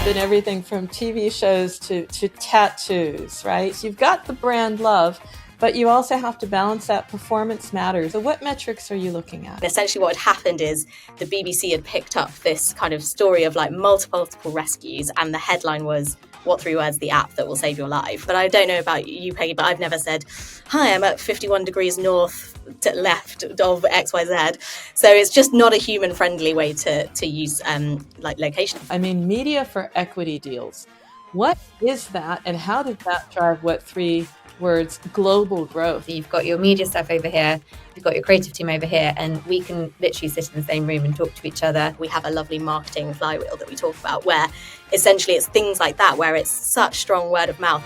been everything from TV shows to tattoos, right? So you've got the brand love, but you also have to balance that performance matters. So what metrics are you looking at? Essentially what had happened is the BBC had picked up this kind of story of like multiple rescues, and the headline was what3words, the app that will save your life. But I don't know about you, Peggy, but I've never said, hi, I'm at 51 degrees north to left of XYZ. So it's just not a human friendly way to use like location. I mean, media for equity deals. What is that, and how does that drive what3words global growth? You've got your media stuff over here, you've got your creative team over here, and we can literally sit in the same room and talk to each other. We have a lovely marketing flywheel that we talk about, where essentially it's things like that, where it's such strong word of mouth.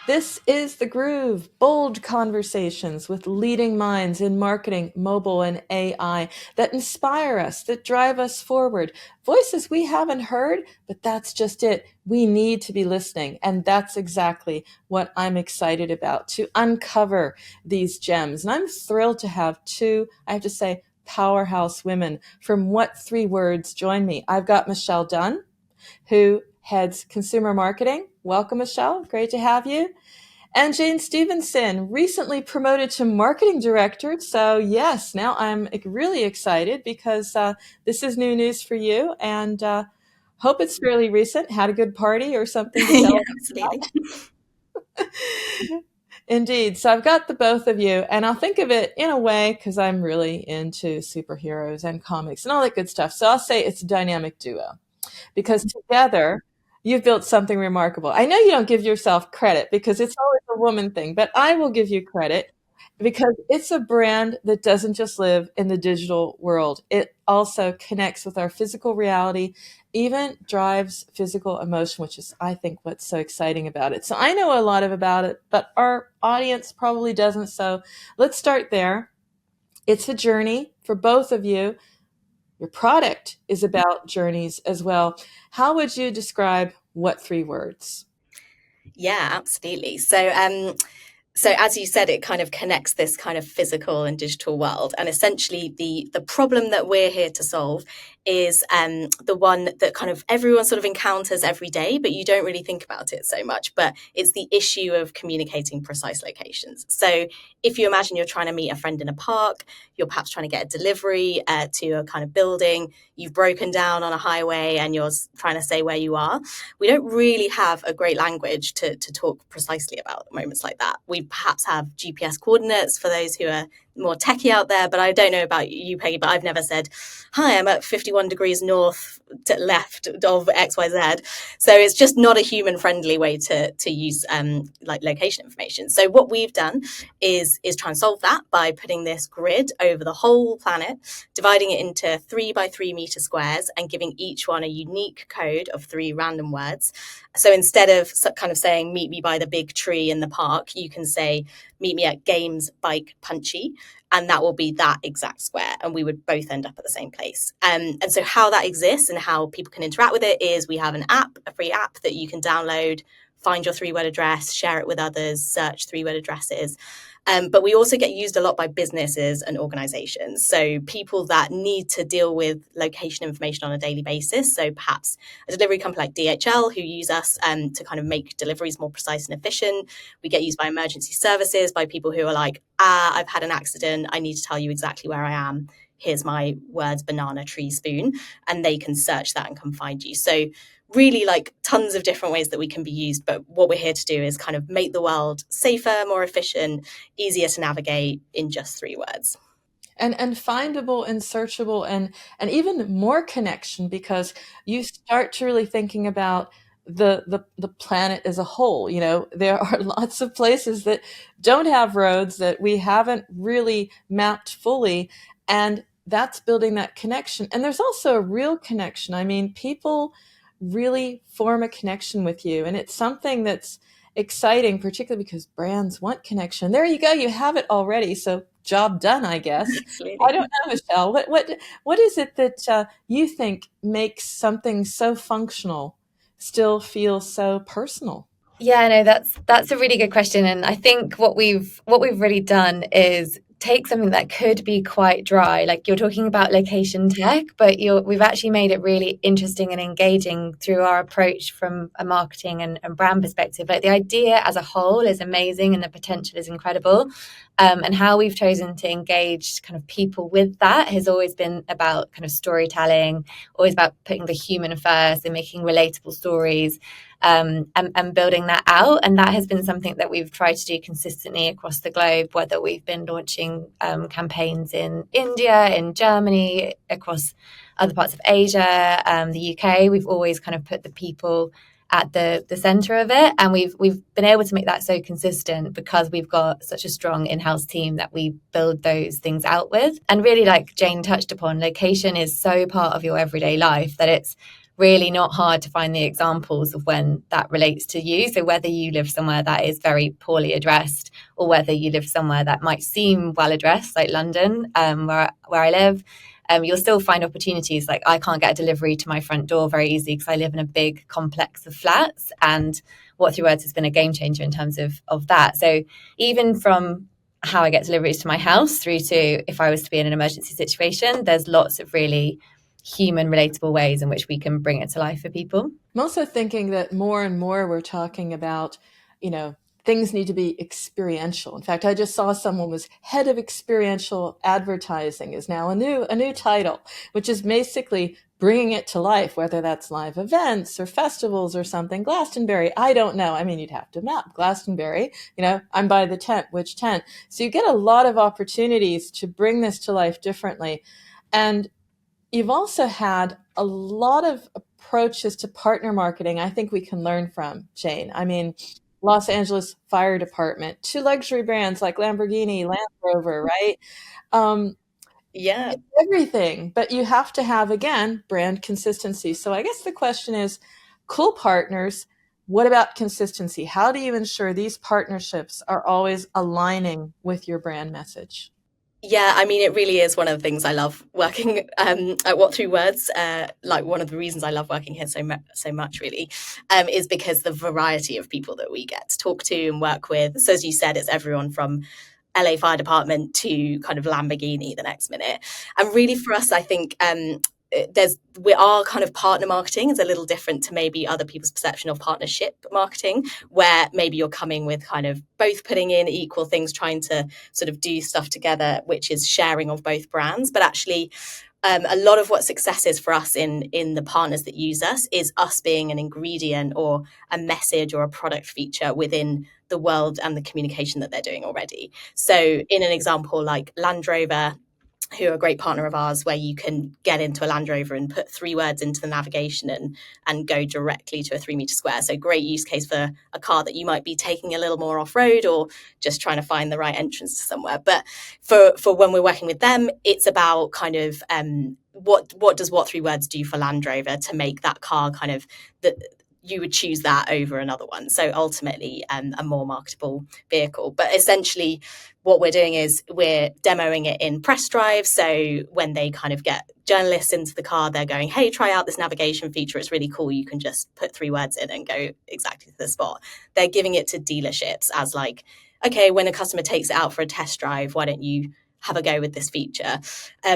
This is The Groove, bold conversations with leading minds in marketing, mobile, and AI that inspire us, that drive us forward. Voices we haven't heard, but that's just it. We need to be listening, and that's exactly what I'm excited about, to uncover these gems. And I'm thrilled to have two, I have to say, powerhouse women from what3words join me. I've got Michelle Dunn, who heads consumer marketing. Welcome, Michelle. Great to have you. And Jane Stevenson, recently promoted to marketing director. So yes, now I'm really excited because this is new news for you, and hope it's fairly recent. Had a good party or something to tell us about. Indeed. So I've got the both of you, and I'll think of it in a way because I'm really into superheroes and comics and all that good stuff. So I'll say it's a dynamic duo, because together you've built something remarkable. I know you don't give yourself credit because it's always a woman thing, but I will give you credit because it's a brand that doesn't just live in the digital world. It also connects with our physical reality, even drives physical emotion, which is, I think, what's so exciting about it. So I know a lot about it, but our audience probably doesn't. So let's start there. It's a journey for both of you. Your product is about journeys as well. How would you describe what3words? Yeah, absolutely. So as you said, it kind of connects this kind of physical and digital world. And essentially the problem that we're here to solve is the one that kind of everyone sort of encounters every day, but you don't really think about it so much. But it's the issue of communicating precise locations. So if you imagine you're trying to meet a friend in a park, you're perhaps trying to get a delivery to a kind of building, you've broken down on a highway and you're trying to say where you are. We don't really have a great language to talk precisely about moments like that. We perhaps have GPS coordinates for those who are more techie out there, but I don't know about you, Peggy, but I've never said, hi, I'm at 51 degrees north to left of XYZ. So it's just not a human friendly way to use like location information. So what we've done is try and solve that by putting this grid over the whole planet, dividing it into 3 by 3 meter squares and giving each one a unique code of 3 random words. So instead of kind of saying, meet me by the big tree in the park, you can say, meet me at Games Bike Punchy, and that will be that exact square, and we would both end up at the same place. And so how that exists and how people can interact with it is we have an app, a free app that you can download, find your 3-word address, share it with others, search 3-word addresses. But we also get used a lot by businesses and organizations. So people that need to deal with location information on a daily basis. So perhaps a delivery company like DHL who use us to kind of make deliveries more precise and efficient. We get used by emergency services, by people who are like, I've had an accident. I need to tell you exactly where I am. Here's my words, banana, tree, spoon. And they can search that and come find you. So really like tons of different ways that we can be used. But what we're here to do is kind of make the world safer, more efficient, easier to navigate in just 3 words. And findable and searchable and even more connection, because you start to really thinking about the planet as a whole. You know, there are lots of places that don't have roads that we haven't really mapped fully, and that's building that connection. And there's also a real connection. I mean, people really form a connection with you, and it's something that's exciting, particularly because brands want connection. There you go, you have it already. So job done, I guess. Absolutely. I don't know, Michelle. What is it that you think makes something so functional still feel so personal? Yeah, no, that's a really good question, and I think what we've really done is take something that could be quite dry, like you're talking about location tech, but we've actually made it really interesting and engaging through our approach from a marketing and brand perspective. Like the idea as a whole is amazing and the potential is incredible. And how we've chosen to engage kind of people with that has always been about kind of storytelling, always about putting the human first and making relatable stories. And building that out. And that has been something that we've tried to do consistently across the globe, whether we've been launching campaigns in India, in Germany, across other parts of Asia, the UK. We've always kind of put the people at the center of it. And we've been able to make that so consistent because we've got such a strong in-house team that we build those things out with. And really, like Jane touched upon, location is so part of your everyday life that it's really not hard to find the examples of when that relates to you. So whether you live somewhere that is very poorly addressed or whether you live somewhere that might seem well addressed, like London, where I live, you'll still find opportunities. Like I can't get a delivery to my front door very easily because I live in a big complex of flats, and what3words has been a game changer in terms of that. So even from how I get deliveries to my house through to if I was to be in an emergency situation, there's lots of really human relatable ways in which we can bring it to life for people. I'm also thinking that more and more we're talking about, things need to be experiential. In fact, I just saw someone was head of experiential advertising is now a new title, which is basically bringing it to life, whether that's live events or festivals or something. Glastonbury, I don't know. I mean, you'd have to map Glastonbury, I'm by the tent, which tent? So you get a lot of opportunities to bring this to life differently. And you've also had a lot of approaches to partner marketing I think we can learn from, Jane. I mean, Los Angeles Fire Department, to luxury brands like Lamborghini, Land Rover, right? Yeah. It's everything, but you have to have, again, brand consistency. So I guess the question is, cool partners, what about consistency? How do you ensure these partnerships are always aligning with your brand message? Yeah, I mean, it really is one of the things I love working at what3words. Like one of the reasons I love working here so much, really, is because the variety of people that we get to talk to and work with. So as you said, it's everyone from LA Fire Department to kind of Lamborghini the next minute. And really, for us, I think our kind of partner marketing is a little different to maybe other people's perception of partnership marketing, where maybe you're coming with kind of both putting in equal things, trying to sort of do stuff together, which is sharing of both brands. But actually, a lot of what success is for us in the partners that use us is us being an ingredient or a message or a product feature within the world and the communication that they're doing already. So in an example like Land Rover, who are a great partner of ours, where you can get into a Land Rover and put 3words into the navigation and go directly to a 3 meter square. So great use case for a car that you might be taking a little more off road or just trying to find the right entrance to somewhere. But for when we're working with them, it's about kind of what does what3words do for Land Rover to make that car kind of that you would choose that over another one. So ultimately, a more marketable vehicle. But essentially, what we're doing is we're demoing it in press drive. So when they kind of get journalists into the car, they're going, hey, try out this navigation feature. It's really cool. You can just put 3words in and go exactly to the spot. They're giving it to dealerships as like, okay, when a customer takes it out for a test drive, why don't you have a go with this feature,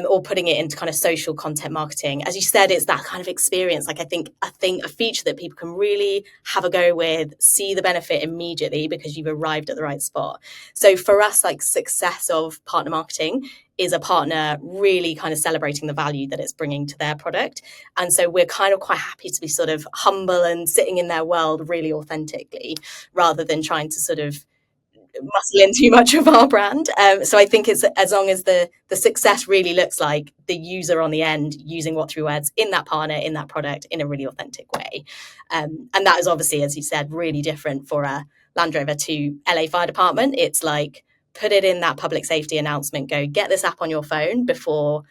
or putting it into kind of social content marketing. As you said, it's that kind of experience. Like I think a feature that people can really have a go with, see the benefit immediately because you've arrived at the right spot. So for us, like success of partner marketing is a partner really kind of celebrating the value that it's bringing to their product. And so we're kind of quite happy to be sort of humble and sitting in their world really authentically, rather than trying to sort of muscle in too much of our brand. So I think it's as long as the success really looks like the user on the end using what3words in that partner, in that product, in a really authentic way. And that is obviously, as you said, really different for a Land Rover to LA Fire Department. It's like, put it in that public safety announcement, go get this app on your phone before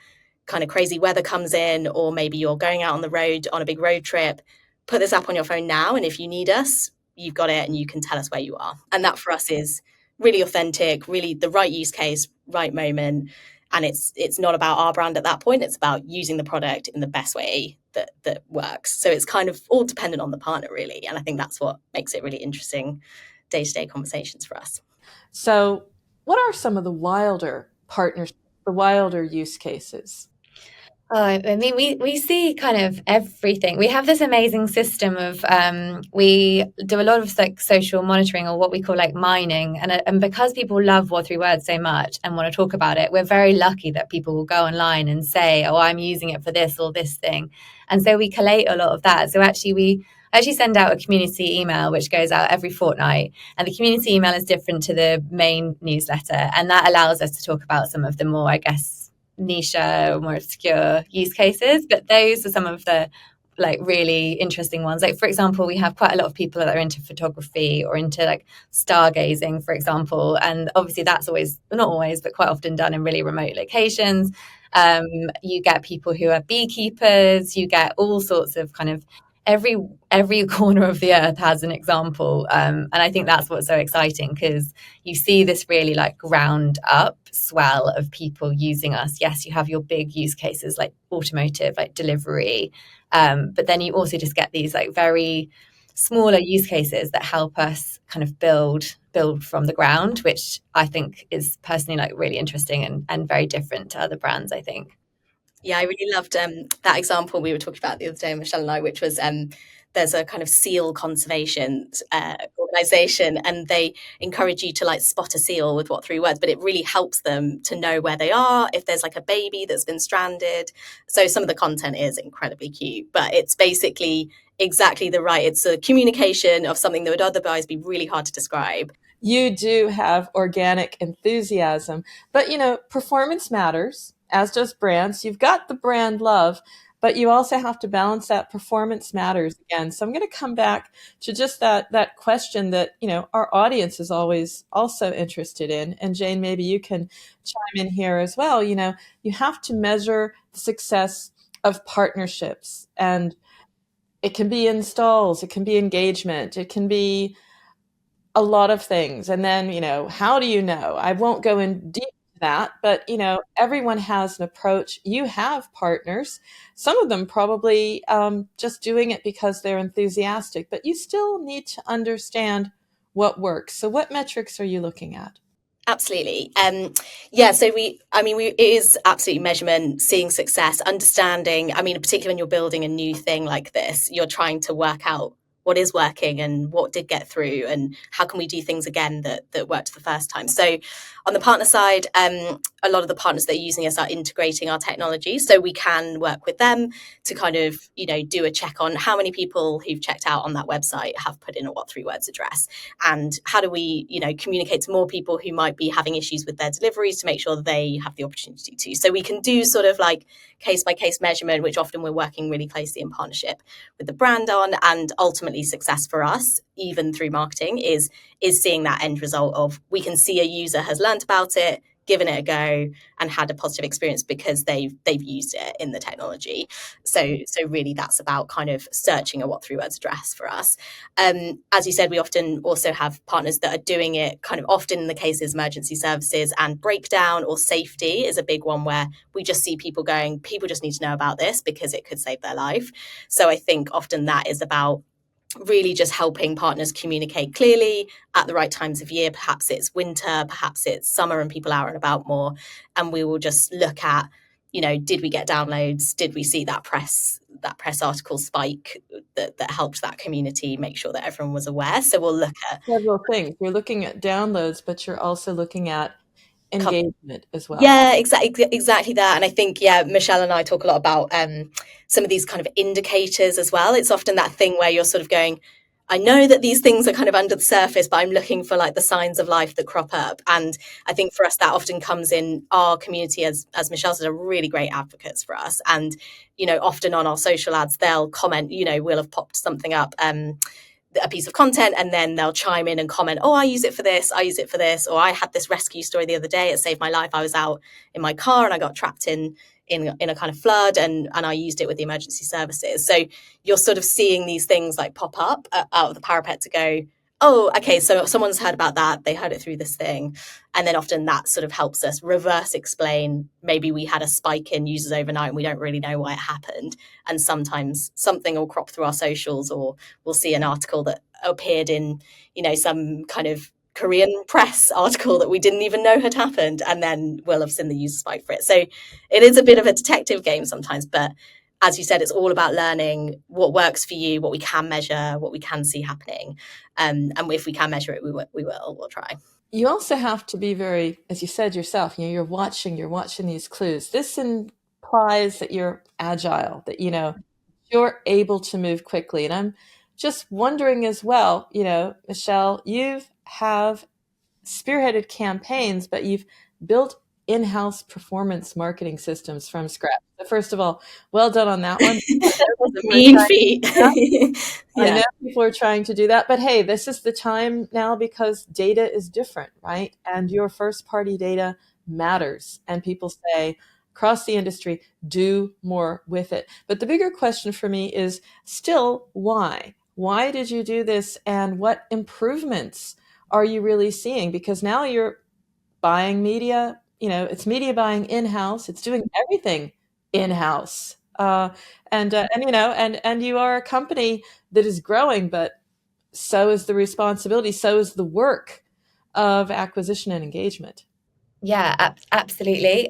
kind of crazy weather comes in, or maybe you're going out on the road on a big road trip. Put this app on your phone now, and if you need us, you've got it and you can tell us where you are. And that for us is really authentic, really the right use case, right moment. And it's not about our brand at that point. It's about using the product in the best way that works. So it's kind of all dependent on the partner, really. And I think that's what makes it really interesting day-to-day conversations for us. So what are some of the wilder partnerships, the wilder use cases? Oh, I mean, we see kind of everything. We have this amazing system of we do a lot of like social monitoring, or what we call like mining, and because people love what3words so much and want to talk about it, we're very lucky that people will go online and say, "Oh, I'm using it for this or this thing," and so we collate a lot of that. So actually, we actually send out a community email which goes out every fortnight, and the community email is different to the main newsletter, and that allows us to talk about some of the more, I guess, niche or more obscure use cases, but those are some of the like really interesting ones. Like, for example, we have quite a lot of people that are into photography or into like stargazing, for example, and obviously that's always, not always, but quite often done in really remote locations. You get people who are beekeepers, you get all sorts of kind of every corner of the earth has an example, and I think that's what's so exciting, because you see this really like ground up swell of people using us. Yes, you have your big use cases like automotive, like delivery, but then you also just get these like very smaller use cases that help us kind of build from the ground, which I think is personally like really interesting and very different to other brands, I think. Yeah, I really loved that example we were talking about the other day, Michelle and I, which was there's a kind of seal conservation organization, and they encourage you to like spot a seal with what3words, but it really helps them to know where they are, if there's like a baby that's been stranded. So some of the content is incredibly cute, but it's basically exactly it's a communication of something that would otherwise be really hard to describe. You do have organic enthusiasm, but performance matters, as does brands. You've got the brand love, but you also have to balance that performance matters again. So I'm going to come back to just that question that our audience is always also interested in. And Jane, maybe you can chime in here as well. You have to measure the success of partnerships, and it can be installs, it can be engagement, it can be a lot of things. And then, how do you know? I won't go in deep to that, but everyone has an approach. You have partners, some of them probably just doing it because they're enthusiastic, but you still need to understand what works. So what metrics are you looking at? Absolutely. Yeah, so it is absolutely measurement, seeing success, understanding. I mean, particularly when you're building a new thing like this, you're trying to work out what is working and what did get through, and how can we do things again that worked the first time. So on the partner side, a lot of the partners that are using us are integrating our technology, so we can work with them to kind of do a check on how many people who've checked out on that website have put in a what3words address, and how do we communicate to more people who might be having issues with their deliveries to make sure they have the opportunity to. So we can do sort of like case by case measurement, which often we're working really closely in partnership with the brand on, and ultimately success for us, even through marketing, is seeing that end result of, we can see a user has learned about it, given it a go, and had a positive experience because they've used it in the technology. So really that's about kind of searching a what3words address for us. As you said, we often also have partners that are doing it kind of, often in the cases emergency services, and breakdown or safety is a big one, where we just see people just need to know about this because it could save their life. So I think often that is about really just helping partners communicate clearly at the right times of year. Perhaps it's winter, perhaps it's summer and people are out and about more, and we will just look at, did we get downloads, did we see that press article spike that helped that community, make sure that everyone was aware. So we'll look at Several things. You're looking at downloads, but you're also looking at engagement as well. Yeah, exactly that. And I think, Michelle and I talk a lot about some of these kind of indicators as well. It's often that thing where you're sort of going, I know that these things are kind of under the surface, but I'm looking for like the signs of life that crop up. And I think for us, that often comes in our community, as Michelle said, are really great advocates for us. And, often on our social ads, they'll comment, we'll have popped something up, a piece of content, and then they'll chime in and comment, oh, I use it for this, or I had this rescue story the other day, it saved my life. I was out in my car and I got trapped in a kind of flood, and I used it with the emergency services. So you're sort of seeing these things like pop up out of the parapet to go, oh, okay, so someone's heard about that, they heard it through this thing. And then often that sort of helps us reverse explain, maybe we had a spike in users overnight and we don't really know why it happened. And sometimes something will crop through our socials, or we'll see an article that appeared in, some kind of Korean press article that we didn't even know had happened, and then we'll have seen the user spike for it. So it is a bit of a detective game sometimes, but as you said, it's all about learning what works for you, what we can measure, what we can see happening, and if we can measure it, we'll try. You also have to be very, as you said yourself, you're watching these clues. This implies that you're agile, that you're able to move quickly. And I'm just wondering as well, Michelle, you have spearheaded campaigns, but you've built in-house performance marketing systems from scratch. So first of all, well done on that one. The mean feat. I know people are trying to do that, but hey, this is the time now because data is different, right? And your first party data matters. And people say across the industry, do more with it. But the bigger question for me is still why? Why did you do this, and what improvements are you really seeing? Because now you're buying media, it's media buying in-house, it's doing everything in-house. And you are a company that is growing, but so is the responsibility, so is the work of acquisition and engagement. Yeah, absolutely.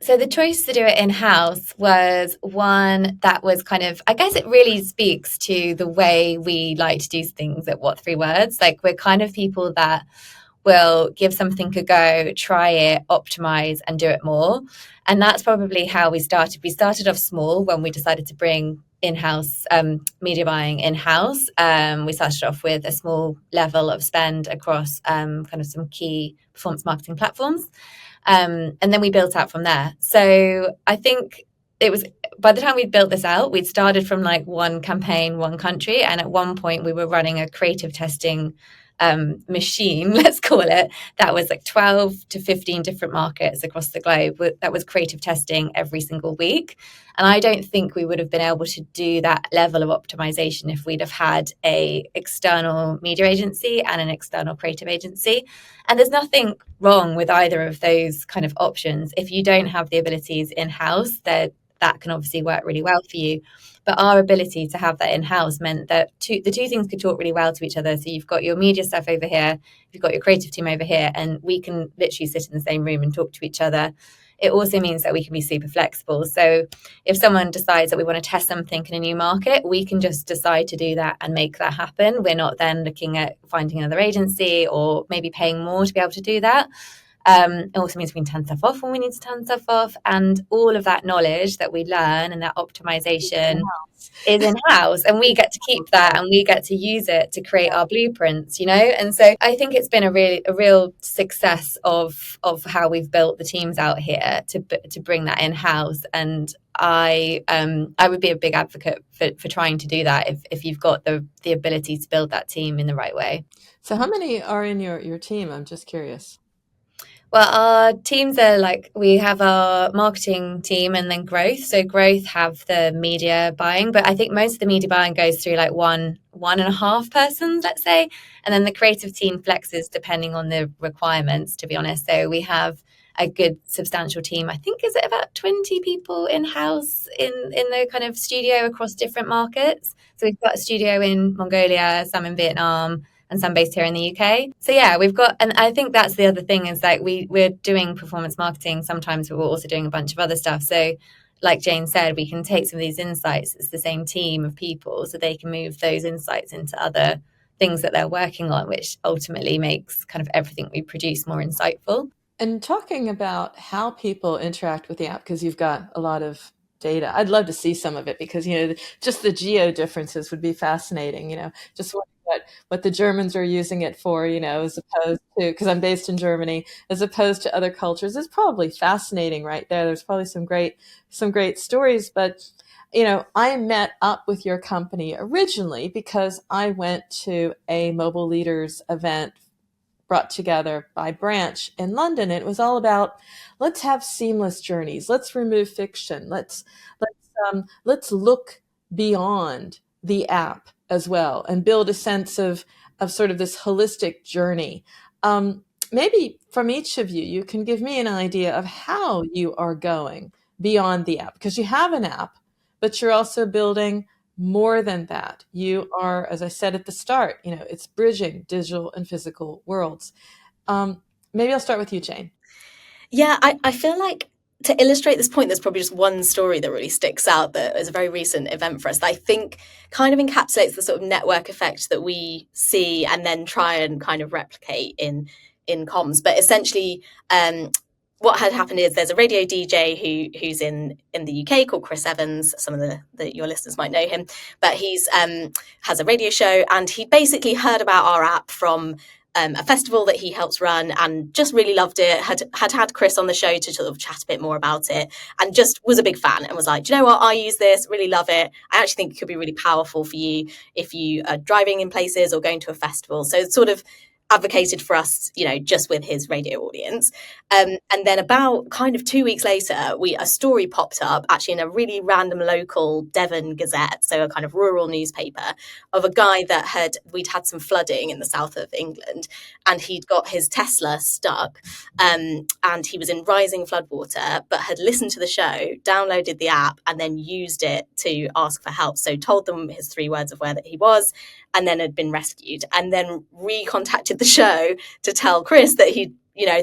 So the choice to do it in-house was one that was kind of, I guess it really speaks to the way we like to do things at what3words. Like, we're kind of people that will give something a go, try it, optimize, and do it more. And that's probably how we started. We started off small when we decided to bring in-house media buying in-house. We started off with a small level of spend across kind of some key performance marketing platforms. And then we built out from there. So I think it was, by the time we'd built this out, we'd started from like one campaign, one country. And at one point we were running a creative testing machine, let's call it, that was like 12 to 15 different markets across the globe that was creative testing every single week. And I don't think we would have been able to do that level of optimization if we'd have had a external media agency and an external creative agency. And there's nothing wrong with either of those kind of options. If you don't have the abilities in-house, that can obviously work really well for you. But our ability to have that in-house meant that the two things could talk really well to each other. So you've got your media stuff over here, you've got your creative team over here, and we can literally sit in the same room and talk to each other. It also means that we can be super flexible. So if someone decides that we want to test something in a new market, we can just decide to do that and make that happen. We're not then looking at finding another agency or maybe paying more to be able to do that. It also means we can turn stuff off when we need to turn stuff off. And all of that knowledge that we learn and that optimization is in-house, and we get to keep that and we get to use it to create our blueprints, And so I think it's been a real success of how we've built the teams out here to bring that in-house. And I would be a big advocate for trying to do that if you've got the ability to build that team in the right way. So how many are in your team? I'm just curious. Well, our teams are like, we have our marketing team and then growth. So growth have the media buying, but I think most of the media buying goes through like one and a half persons, let's say. And then the creative team flexes depending on the requirements, to be honest. So we have a good substantial team. I think, is it about 20 people in-house in the kind of studio across different markets. So we've got a studio in Mongolia, some in Vietnam, and some based here in the UK. So yeah, we've got, and I think that's the other thing is like we're doing performance marketing sometimes, but we're also doing a bunch of other stuff. So like Jane said, we can take some of these insights, it's the same team of people, so they can move those insights into other things that they're working on, which ultimately makes kind of everything we produce more insightful. And talking about how people interact with the app, because you've got a lot of data, I'd love to see some of it, because just the geo differences would be fascinating. Just what the Germans are using it for, as opposed to, because I'm based in Germany, as opposed to other cultures, is probably fascinating right there. There's probably some great stories. But I met up with your company originally because I went to a mobile leaders event brought together by Branch in London. It was all about, let's have seamless journeys. Let's remove fiction. Let's look beyond the app as well and build a sense of sort of this holistic journey. Maybe from each of you, you can give me an idea of how you are going beyond the app, because you have an app, but you're also building more than that. You are, as I said at the start, it's bridging digital and physical worlds. Maybe I'll start with you, Jane. Yeah, I feel like to illustrate this point, there's probably just one story that really sticks out that is a very recent event for us that I think kind of encapsulates the sort of network effect that we see and then try and kind of replicate in comms. But essentially, what had happened is there's a radio DJ who's in the UK called Chris Evans. Some of your listeners might know him, but he's has a radio show, and he basically heard about our app from a festival that he helps run and just really loved it, had Chris on the show to sort of chat a bit more about it, and just was a big fan and was like, do you know what, I use this, really love it. I actually think it could be really powerful for you if you are driving in places or going to a festival. So it's sort of advocated for us, just with his radio audience. And then about kind of 2 weeks later, a story popped up actually in a really random local Devon Gazette, so a kind of rural newspaper, of a guy that we'd had some flooding in the south of England, and he'd got his Tesla stuck, and he was in rising floodwater, but had listened to the show, downloaded the app, and then used it to ask for help. So told them his 3 words of where that he was, and then had been rescued, and then recontacted the show to tell Chris that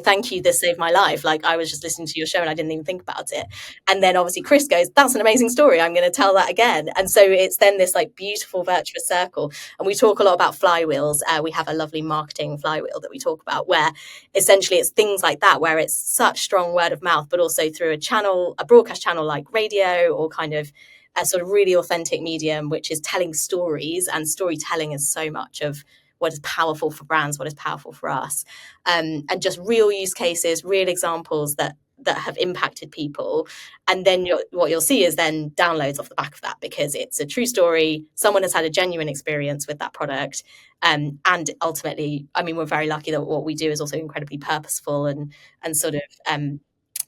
thank you, this saved my life. Like, I was just listening to your show and I didn't even think about it. And then obviously Chris goes, that's an amazing story, I'm going to tell that again. And so it's then this like beautiful virtuous circle. And we talk a lot about flywheels. We have a lovely marketing flywheel that we talk about, where essentially it's things like that, where it's such strong word of mouth, but also through a broadcast channel like radio, or kind of a sort of really authentic medium, which is telling stories. And storytelling is so much of what is powerful for brands, what is powerful for us, and just real use cases, real examples that have impacted people. And then what you'll see is then downloads off the back of that, because it's a true story. Someone has had a genuine experience with that product. And ultimately, I mean, we're very lucky that what we do is also incredibly purposeful and sort of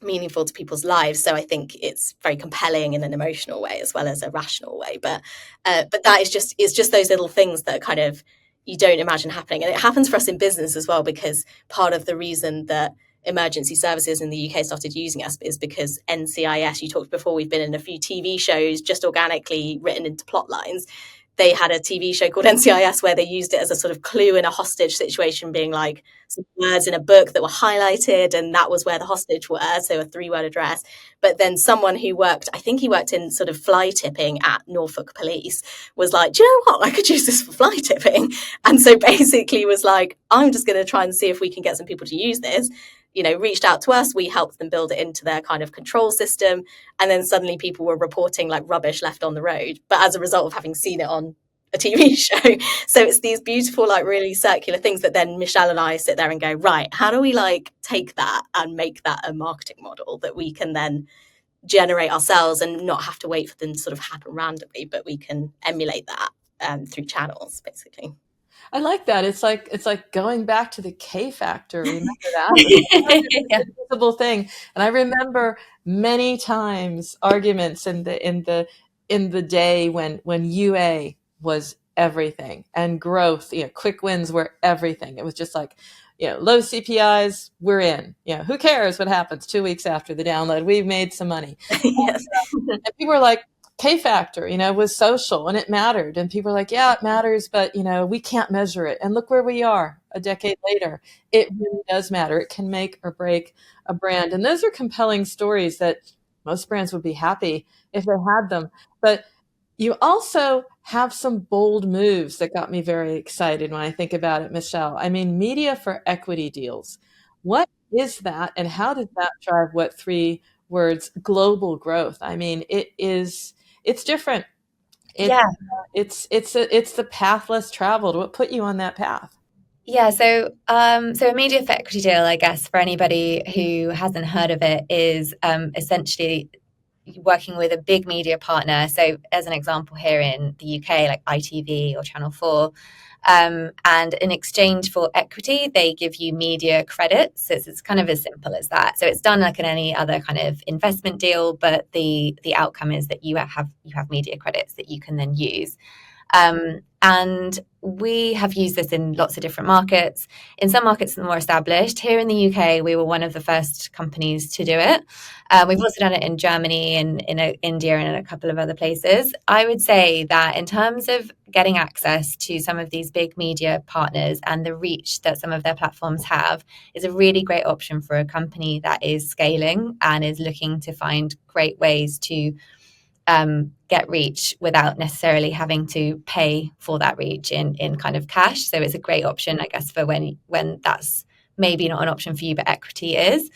meaningful to people's lives. So I think it's very compelling in an emotional way as well as a rational way. But that is just those little things that kind of you don't imagine happening. And it happens for us in business as well, because part of the reason that emergency services in the UK started using us is because NCIS, you talked before, we've been in a few TV shows just organically written into plot lines. They had a TV show called NCIS where they used it as a sort of clue in a hostage situation, being like some words in a book that were highlighted, and that was where the hostage were, so a 3-word address. But then someone who I think he worked in sort of fly tipping at Norfolk Police, was like, do you know what, I could use this for fly tipping. And so basically was like, I'm just going to try and see if we can get some people to use this. Reached out to us, we helped them build it into their kind of control system. And then suddenly people were reporting like rubbish left on the road, but as a result of having seen it on a TV show. So it's these beautiful, like really circular things that then Michelle and I sit there and go, right, how do we like take that and make that a marketing model that we can then generate ourselves and not have to wait for them to sort of happen randomly, but we can emulate that through channels, basically. I like that. It's like going back to the K factor. Remember that? It's a visible thing. And I remember many times arguments in the day when UA was everything, and growth, quick wins were everything. It was just like, low CPIs, we're in. Who cares what happens 2 weeks after the download? We've made some money. Yes. And people were like, K factor, was social and it mattered. And people were like, yeah, it matters, but, we can't measure it. And look where we are a decade later. It really does matter. It can make or break a brand. And those are compelling stories that most brands would be happy if they had them. But you also have some bold moves that got me very excited when I think about it, Michelle. I mean, media for equity deals. What is that, and how does that drive what3words global growth? I mean, it's different. It's the path less traveled. What put you on that path? Yeah, so a media for equity deal, I guess, for anybody who hasn't heard of it, is essentially working with a big media partner. So as an example here in the UK, like ITV or Channel 4, and in exchange for equity, they give you media credits. So it's kind of as simple as that. So it's done like in any other kind of investment deal, but the outcome is that you have media credits that you can then use. And we have used this in lots of different markets. In some markets that are more established, here in the UK, we were one of the first companies to do it. We've also done it in Germany and in India and in a couple of other places. I would say that in terms of getting access to some of these big media partners and the reach that some of their platforms have is a really great option for a company that is scaling and is looking to find great ways to get reach without necessarily having to pay for that reach in kind of cash. So it's a great option, I guess, for when that's maybe not an option for you, but equity is.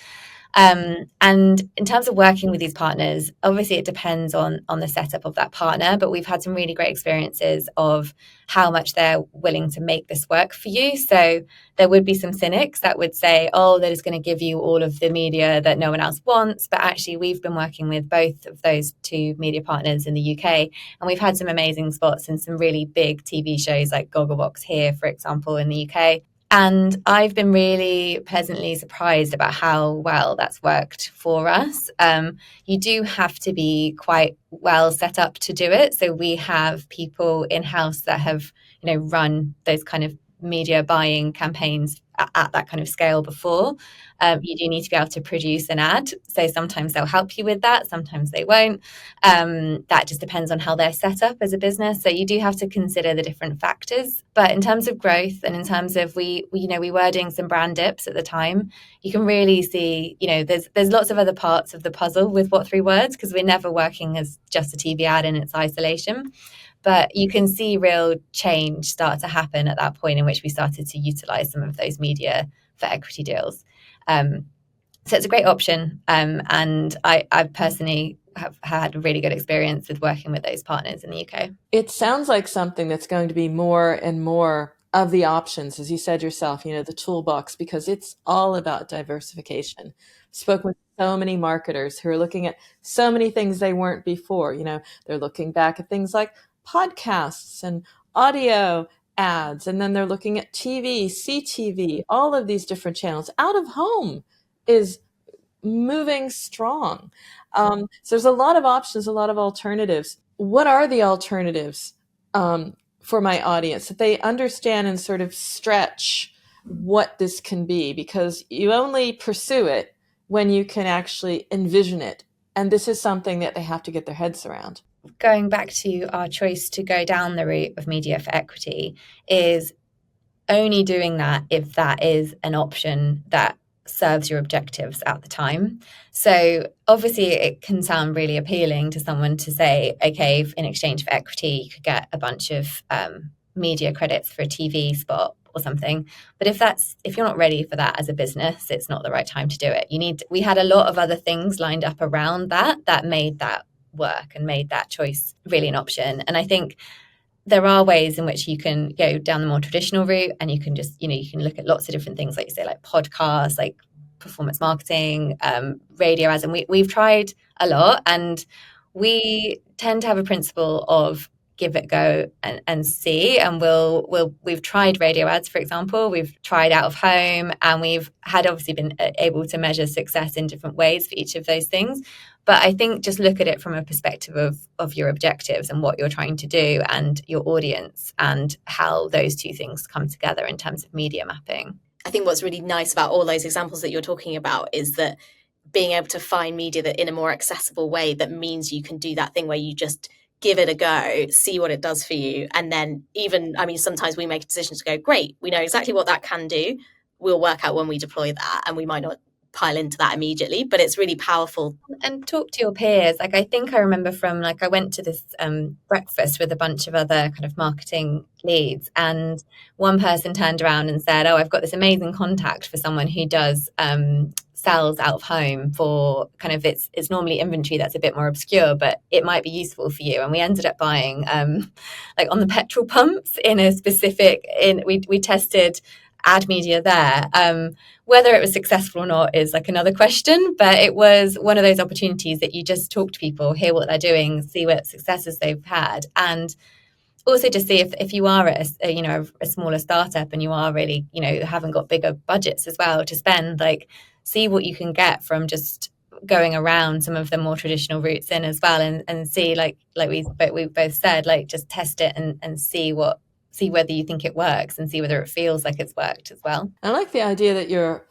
And in terms of working with these partners, obviously it depends on the setup of that partner, but we've had some really great experiences of how much they're willing to make this work for you. So there would be some cynics that would say, oh, that is going to give you all of the media that no one else wants. But actually, we've been working with both of those two media partners in the UK, and we've had some amazing spots in some really big TV shows like Gogglebox here, for example, in the UK. And I've been really pleasantly surprised about how well that's worked for us. You do have to be quite well set up to do it. So we have people in-house that have, run those kind of media buying campaigns at that kind of scale before. You do need to be able to produce an ad. So sometimes they'll help you with that, sometimes they won't. That just depends on how they're set up as a business. So you do have to consider the different factors. But in terms of growth and in terms of we were doing some brand dips at the time, you can really see, there's lots of other parts of the puzzle with what3words because we're never working as just a TV ad in its isolation. But you can see real change start to happen at that point in which we started to utilize some of those media for equity deals. So it's a great option. And I personally have had a really good experience with working with those partners in the UK. It sounds like something that's going to be more and more of the options, as you said yourself, the toolbox, because it's all about diversification. Spoke with so many marketers who are looking at so many things they weren't before. They're looking back at things like podcasts and audio ads, and then they're looking at TV, CTV, all of these different channels. Out of home is moving strong. So there's a lot of options, a lot of alternatives. What are the alternatives for my audience that they understand and sort of stretch what this can be? Because you only pursue it when you can actually envision it. And this is something that they have to get their heads around. Going back to our choice to go down the route of media for equity is only doing that if that is an option that serves your objectives at the time. So obviously it can sound really appealing to someone to say, okay, in exchange for equity, you could get a bunch of media credits for a TV spot or something. But if you're not ready for that as a business, it's not the right time to do it. We had a lot of other things lined up around that made that work and made that choice really an option. And I think there are ways in which you can go down the more traditional route, and you can just, you can look at lots of different things, like you say, like podcasts, like performance marketing, radio ads. And we've tried a lot, and we tend to have a principle of give it a go and see. And we've tried radio ads, for example, we've tried out of home, and we've had obviously been able to measure success in different ways for each of those things. But I think just look at it from a perspective of your objectives and what you're trying to do and your audience and how those two things come together in terms of media mapping. I think what's really nice about all those examples that you're talking about is that being able to find media that in a more accessible way, that means you can do that thing where you just give it a go, see what it does for you. And then sometimes we make a decision to go, great, we know exactly what that can do. We'll work out when we deploy that, and we might not pile into that immediately, but it's really powerful. And talk to your peers. Like, I think I remember from, I went to this breakfast with a bunch of other kind of marketing leads, and one person turned around and said, oh, I've got this amazing contact for someone who does sells out of home for kind of, it's normally inventory that's a bit more obscure, but it might be useful for you. And we ended up buying on the petrol pumps we tested ad media there. Whether it was successful or not is another question, but it was one of those opportunities that you just talk to people, hear what they're doing, see what successes they've had, and also just see if you are at a smaller startup and you are really, haven't got bigger budgets as well to spend, see what you can get from just going around some of the more traditional routes in as well, and see, like we both said, like just test it and see whether you think it works and see whether it feels like it's worked as well. I like the idea that you're,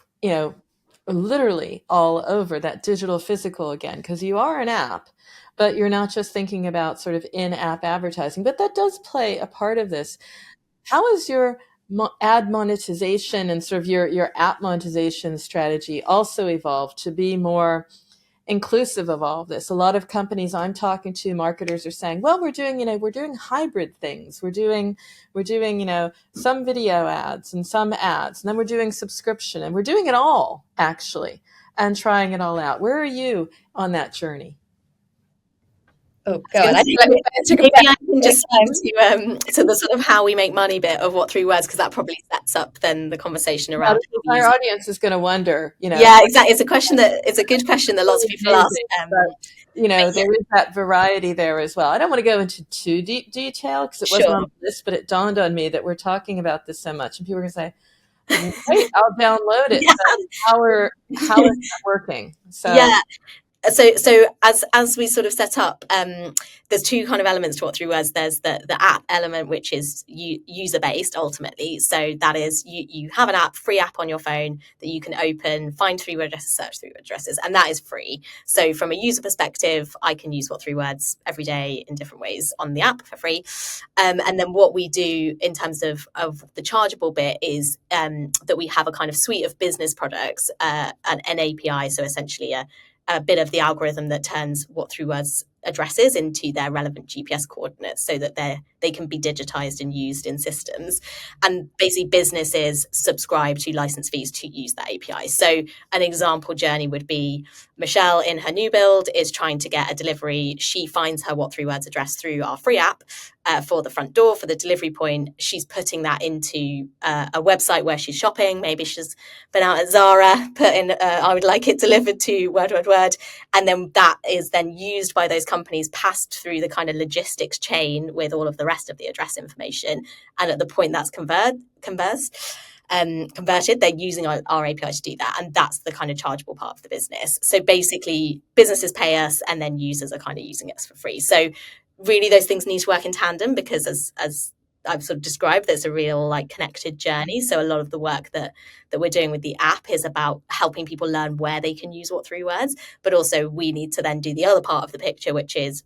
literally all over that digital physical again, because you are an app, but you're not just thinking about sort of in-app advertising, but that does play a part of this. How is your ad monetization and sort of your app monetization strategy also evolved to be more inclusive of all of this? A lot of companies I'm talking to, marketers, are saying, well, we're doing hybrid things. We're doing, some video ads and some ads, and then we're doing subscription, and we're doing it all actually and trying it all out. Where are you on that journey? Oh God, I think maybe I can just speak to the sort of how we make money bit of what3words, because that probably sets up then the conversation around. Our audience is going to wonder, Yeah, exactly. It's a good question that lots of people ask. There is that variety there as well. I don't want to go into too deep detail because it wasn't on the list, but it dawned on me that we're talking about this so much, and people are going to say, "Wait, I'll download it." Yeah. So how is that working? So yeah. So as we sort of set up, there's two kind of elements to what3words. There's the app element, which is user based ultimately. So that is you have an app, free app on your phone that you can open, find 3-word addresses, search 3-word addresses, and that is free. So from a user perspective, I can use what3words every day in different ways on the app for free. And then what we do in terms of the chargeable bit is that we have a kind of suite of business products, an API, so essentially a bit of the algorithm that turns what3words addresses into their relevant GPS coordinates so that they can be digitized and used in systems. And basically businesses subscribe to license fees to use that API. So an example journey would be Michelle in her new build is trying to get a delivery. She finds her what3words address through our free app for the front door, for the delivery point. She's putting that into a website where she's shopping. Maybe she's been out at Zara, put in, I would like it delivered to word. And then that is then used by those companies, passed through the kind of logistics chain with all of the rest of the address information. And at the point that's converted, they're using our API to do that. And that's the kind of chargeable part of the business. So basically businesses pay us and then users are kind of using us for free. So really those things need to work in tandem, because as I've sort of described, there's a real like connected journey. So a lot of the work that we're doing with the app is about helping people learn where they can use what3words, but also we need to then do the other part of the picture, which is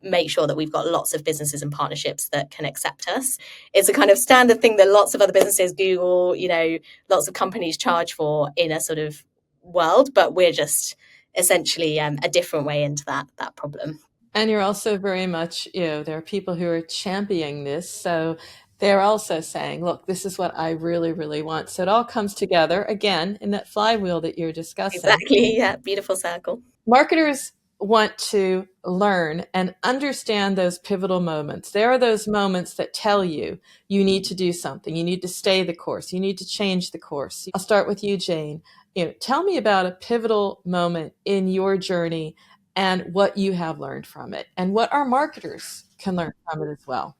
make sure that we've got lots of businesses and partnerships that can accept us. It's a kind of standard thing that lots of other businesses, Google, lots of companies charge for in a sort of world, but we're just essentially a different way into that problem. And you're also very much, there are people who are championing this. So they're also saying, look, this is what I really, really want. So it all comes together again in that flywheel that you're discussing. Exactly. Yeah. Beautiful circle. Marketers want to learn and understand those pivotal moments. There are those moments that tell you need to do something. You need to stay the course. You need to change the course. I'll start with you, Jane. Tell me about a pivotal moment in your journey and what you have learned from it and what our marketers can learn from it as well.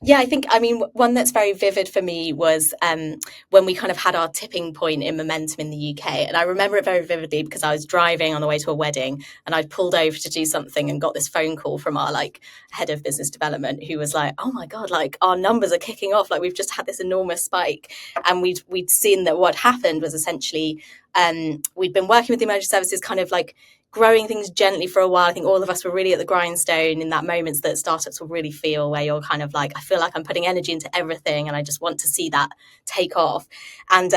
Yeah, I mean, one that's very vivid for me was when we kind of had our tipping point in momentum in the UK. And I remember it very vividly because I was driving on the way to a wedding and I'd pulled over to do something and got this phone call from our head of business development, who was like, oh my God, our numbers are kicking off. We've just had this enormous spike. And we'd seen that what happened was essentially we'd been working with the emergency services kind of growing things gently for a while. I think all of us were really at the grindstone in that moments that startups will really feel, where you're kind of I feel like I'm putting energy into everything and I just want to see that take off. And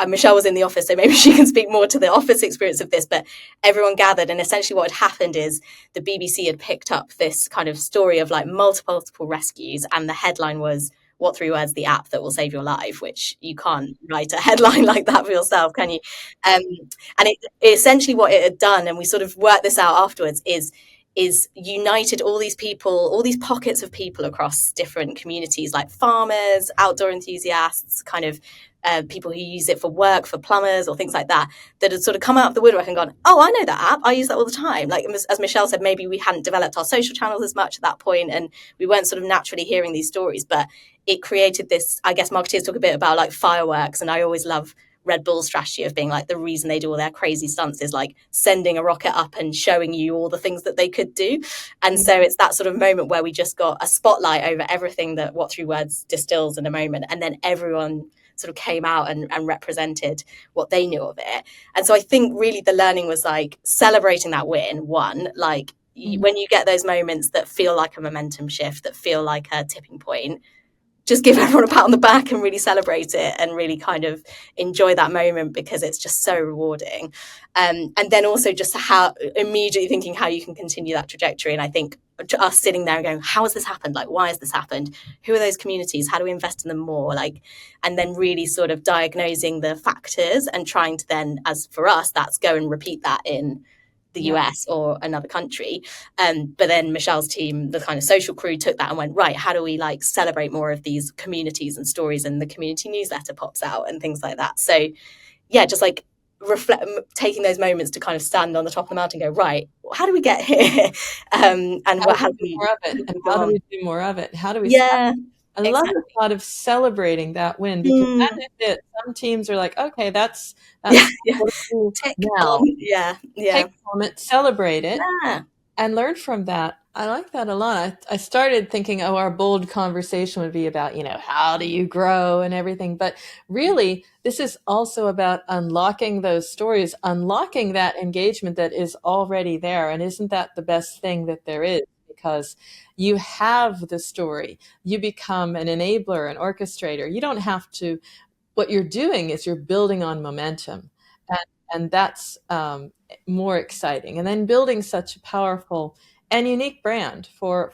Michelle was in the office, so maybe she can speak more to the office experience of this, but everyone gathered, and essentially what had happened is the BBC had picked up this kind of story of multiple rescues, and the headline was what3words, the app that will save your life, which you can't write a headline like that for yourself, can you? And it essentially what it had done, and we sort of worked this out afterwards, is united all these people, all these pockets of people across different communities, like farmers, outdoor enthusiasts, kind of people who use it for work, for plumbers or things like that had sort of come out of the woodwork and gone, oh, I know that app. I use that all the time. As Michelle said, maybe we hadn't developed our social channels as much at that point and we weren't sort of naturally hearing these stories, but it created this, I guess marketeers talk a bit about fireworks, and I always love Red Bull strategy of being like, the reason they do all their crazy stunts is like sending a rocket up and showing you all the things that they could do. And so it's that sort of moment where we just got a spotlight over everything that what3words distills in a moment, and then everyone sort of came out and represented what they knew of it. And so I think really the learning was like celebrating that win. One, like when you get those moments that feel like a momentum shift, that feel like a tipping point, just give everyone a pat on the back and really celebrate it and really kind of enjoy that moment, because it's just so rewarding. And then also just how immediately thinking how you can continue that trajectory. And I think us sitting there and going, how has this happened? Like, why has this happened? Who are those communities? How do we invest in them more? Like, and then really sort of diagnosing the factors and trying to then, as for us, that's go and repeat that in the US or another country. But then Michelle's team, the kind of social crew, took that and went, right, how do we like celebrate more of these communities and stories, and the community newsletter pops out and things like that. So yeah, just like taking those moments to kind of stand on the top of the mountain and go, right, how do we get here? And what how do we do more of it? And how do we do more of it? How do we I love the thought of celebrating that win, because that is it. Some teams are like, okay, that's what we do now. Take a moment, celebrate it, and learn from that. I like that a lot. I started thinking, our bold conversation would be about, how do you grow and everything. But really, this is also about unlocking those stories, unlocking that engagement that is already there. And isn't that the best thing that there is? Because you have the story, you become an enabler, an orchestrator. You don't have to, what you're doing is you're building on momentum. And that's more exciting. And then building such a powerful and unique brand for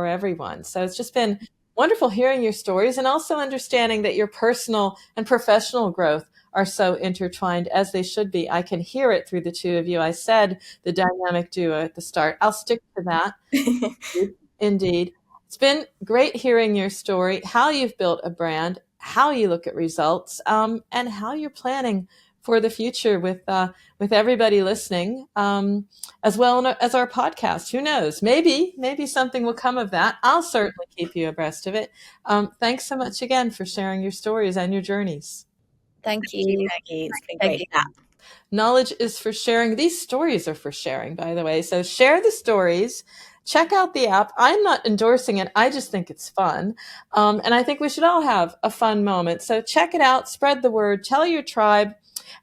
everyone. So it's just been wonderful hearing your stories, and also understanding that your personal and professional growth are so intertwined, as they should be. I can hear it through the two of you. I said the dynamic duo at the start. I'll stick to that. Indeed. It's been great hearing your story, how you've built a brand, how you look at results, and how you're planning for the future with everybody listening, as well as our podcast. Who knows? Maybe something will come of that. I'll certainly keep you abreast of it. Thanks so much again for sharing your stories and your journeys. Thank you, Peggy. It's been great chat. Knowledge is for sharing. These stories are for sharing, by the way. So share the stories. Check out the app. I'm not endorsing it. I just think it's fun. And I think we should all have a fun moment. So check it out. Spread the word. Tell your tribe.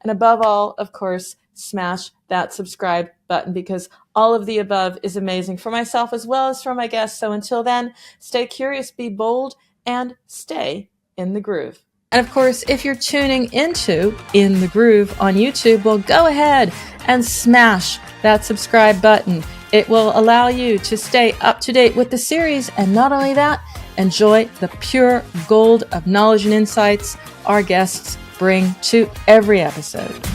And above all, of course, smash that subscribe button, because all of the above is amazing for myself as well as for my guests. So until then, stay curious, be bold, and stay in the groove. And of course, if you're tuning into In the Groove on YouTube, well, go ahead and smash that subscribe button. It will allow you to stay up to date with the series. And not only that, enjoy the pure gold of knowledge and insights our guests bring to every episode.